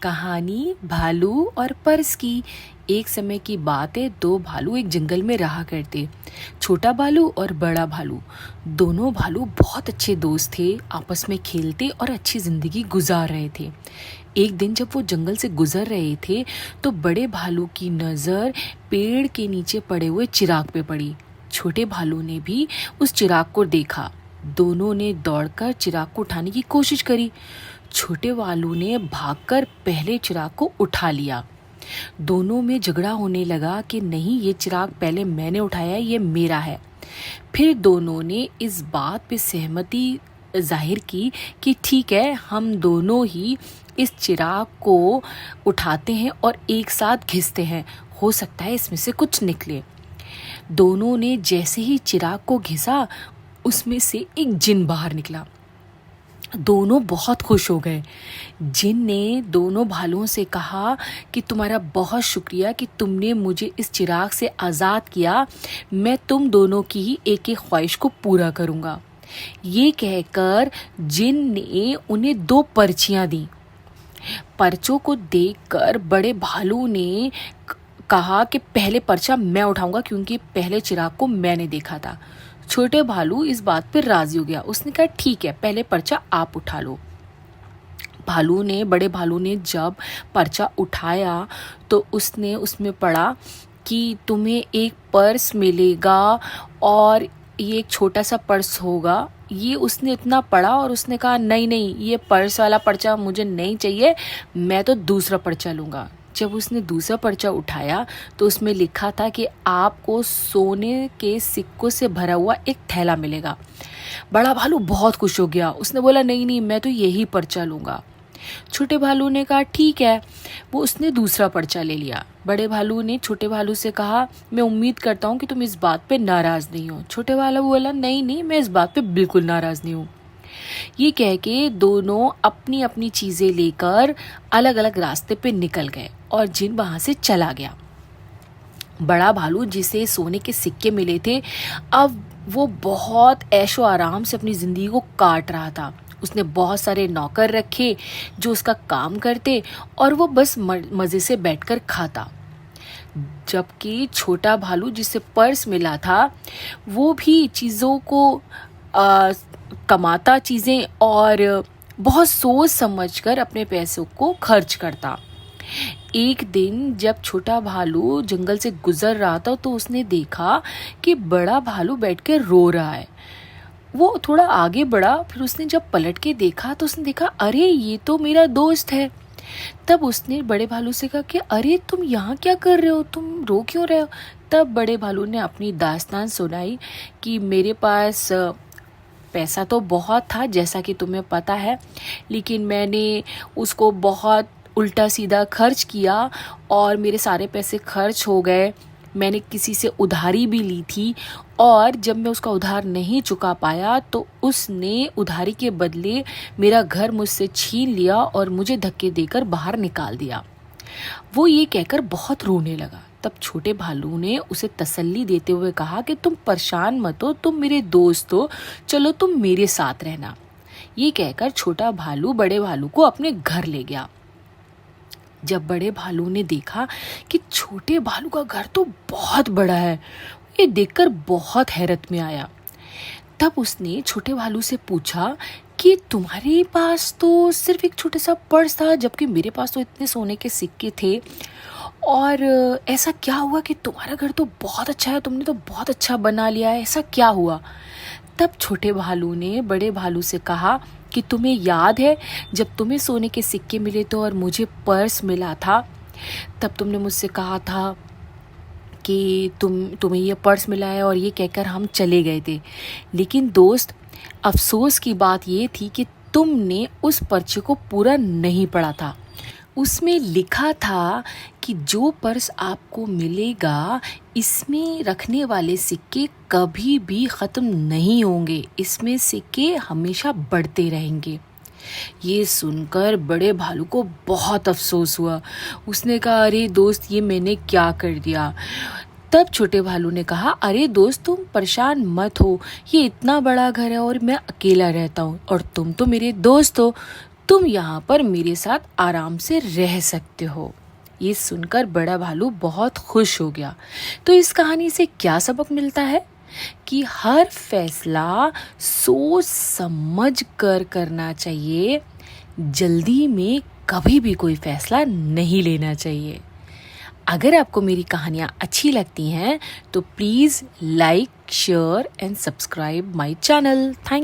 कहानी भालू और पर्स की। एक समय की बात है, दो भालू एक जंगल में रहा करते। छोटा भालू और बड़ा भालू, दोनों भालू बहुत अच्छे दोस्त थे। आपस में खेलते और अच्छी जिंदगी गुजार रहे थे। एक दिन जब वो जंगल से गुजर रहे थे तो बड़े भालू की नज़र पेड़ के नीचे पड़े हुए चिराग पे पड़ी। छोटे भालू ने भी उस चिराग को देखा। दोनों ने दौड़कर चिराग को उठाने की कोशिश करी। छोटे भालू ने भागकर पहले चिराग को उठा लिया। दोनों में झगड़ा होने लगा कि नहीं, ये चिराग पहले मैंने उठाया, ये मेरा है। फिर दोनों ने इस बात पे सहमति जाहिर की कि ठीक है, हम दोनों ही इस चिराग को उठाते हैं और एक साथ घिसते हैं, हो सकता है इसमें से कुछ निकले। दोनों ने जैसे ही चिराग को घिसा, उसमें से एक जिन बाहर निकला। दोनों बहुत खुश हो गए। जिन ने दोनों भालुओं से कहा कि तुम्हारा बहुत शुक्रिया कि तुमने मुझे इस चिराग से आज़ाद किया। मैं तुम दोनों की ही एक एक ख्वाहिश को पूरा करूँगा। ये कहकर जिन ने उन्हें 2 पर्चियाँ दी। पर्चों को देखकर बड़े भालू ने कहा कि पहले पर्चा मैं उठाऊंगा, क्योंकि पहले चिराग को मैंने देखा था। छोटे भालू इस बात पर राजी हो गया। उसने कहा ठीक है, पहले पर्चा आप उठा लो। बड़े भालू ने जब पर्चा उठाया तो उसने उसमें पढ़ा कि तुम्हें एक पर्स मिलेगा और ये एक छोटा सा पर्स होगा। ये उसने इतना पढ़ा और उसने कहा नहीं नहीं, ये पर्स वाला पर्चा मुझे नहीं चाहिए, मैं तो दूसरा पर्चा लूँगा। जब उसने दूसरा पर्चा उठाया तो उसमें लिखा था कि आपको सोने के सिक्कों से भरा हुआ एक थैला मिलेगा। बड़ा भालू बहुत खुश हो गया। उसने बोला नहीं नहीं, मैं तो यही पर्चा लूँगा। छोटे भालू ने कहा ठीक है, वो उसने दूसरा पर्चा ले लिया। बड़े भालू ने छोटे भालू से कहा मैं उम्मीद करता हूँ कि तुम इस बात पे नाराज़ नहीं हो। छोटे भालू बोला नहीं नहीं, मैं इस बात पे बिल्कुल नाराज़ नहीं हूँ। ये कह के दोनों अपनी अपनी चीज़ें लेकर अलग अलग रास्ते पे निकल गए और जिन वहाँ से चला गया। बड़ा भालू, जिसे सोने के सिक्के मिले थे, अब वो बहुत ऐशो आराम से अपनी ज़िंदगी को काट रहा था। उसने बहुत सारे नौकर रखे जो उसका काम करते और वो बस मज़े से बैठकर खाता। जबकि छोटा भालू, जिसे पर्स मिला था, वो भी चीज़ों को कमाता चीज़ें और बहुत सोच समझकर अपने पैसों को खर्च करता। एक दिन जब छोटा भालू जंगल से गुजर रहा था तो उसने देखा कि बड़ा भालू बैठ के रो रहा है। वो थोड़ा आगे बढ़ा, फिर उसने जब पलट के देखा तो उसने देखा अरे ये तो मेरा दोस्त है। तब उसने बड़े भालू से कहा कि अरे तुम यहाँ क्या कर रहे हो, तुम रो क्यों रहे हो। तब बड़े भालू ने अपनी दास्तान सुनाई कि मेरे पास पैसा तो बहुत था, जैसा कि तुम्हें पता है, लेकिन मैंने उसको बहुत उल्टा सीधा खर्च किया और मेरे सारे पैसे खर्च हो गए। मैंने किसी से उधारी भी ली थी और जब मैं उसका उधार नहीं चुका पाया तो उसने उधारी के बदले मेरा घर मुझसे छीन लिया और मुझे धक्के देकर बाहर निकाल दिया। वो ये कहकर बहुत रोने लगा। तब छोटे भालू ने उसे तसल्ली देते हुए कहा कि तुम परेशान मत हो, तुम मेरे दोस्त हो, चलो तुम मेरे साथ रहना। ये कहकर छोटा भालू बड़े भालू को अपने घर ले गया। जब बड़े भालू ने देखा कि छोटे भालू का घर तो बहुत बड़ा है, ये देखकर बहुत हैरत में आया। तब उसने छोटे भालू से पूछा कि तुम्हारे पास तो सिर्फ एक छोटा सा पर्स था, जबकि मेरे पास तो इतने सोने के सिक्के थे, और ऐसा क्या हुआ कि तुम्हारा घर तो बहुत अच्छा है, तुमने तो बहुत अच्छा बना लिया है, ऐसा क्या हुआ। तब छोटे भालू ने बड़े भालू से कहा कि तुम्हें याद है जब तुम्हें सोने के सिक्के मिले थे और मुझे पर्स मिला था, तब तुमने मुझसे कहा था कि तुम्हें ये पर्स मिला है, और ये कहकर हम चले गए थे। लेकिन दोस्त, अफसोस की बात ये थी कि तुमने उस पर्चे को पूरा नहीं पढ़ा था। उसमें लिखा था कि जो पर्स आपको मिलेगा, इसमें रखने वाले सिक्के कभी भी ख़त्म नहीं होंगे, इसमें सिक्के हमेशा बढ़ते रहेंगे। ये सुनकर बड़े भालू को बहुत अफसोस हुआ। उसने कहा अरे दोस्त, ये मैंने क्या कर दिया। तब छोटे भालू ने कहा अरे दोस्त, तुम परेशान मत हो, ये इतना बड़ा घर है और मैं अकेला रहता हूँ और तुम तो मेरे दोस्त हो, तुम यहाँ पर मेरे साथ आराम से रह सकते हो। ये सुनकर बड़ा भालू बहुत खुश हो गया। तो इस कहानी से क्या सबक मिलता है कि हर फैसला सोच समझ कर करना चाहिए। जल्दी में कभी भी कोई फैसला नहीं लेना चाहिए। अगर आपको मेरी कहानियाँ अच्छी लगती हैं तो please like, share and subscribe my channel. Thank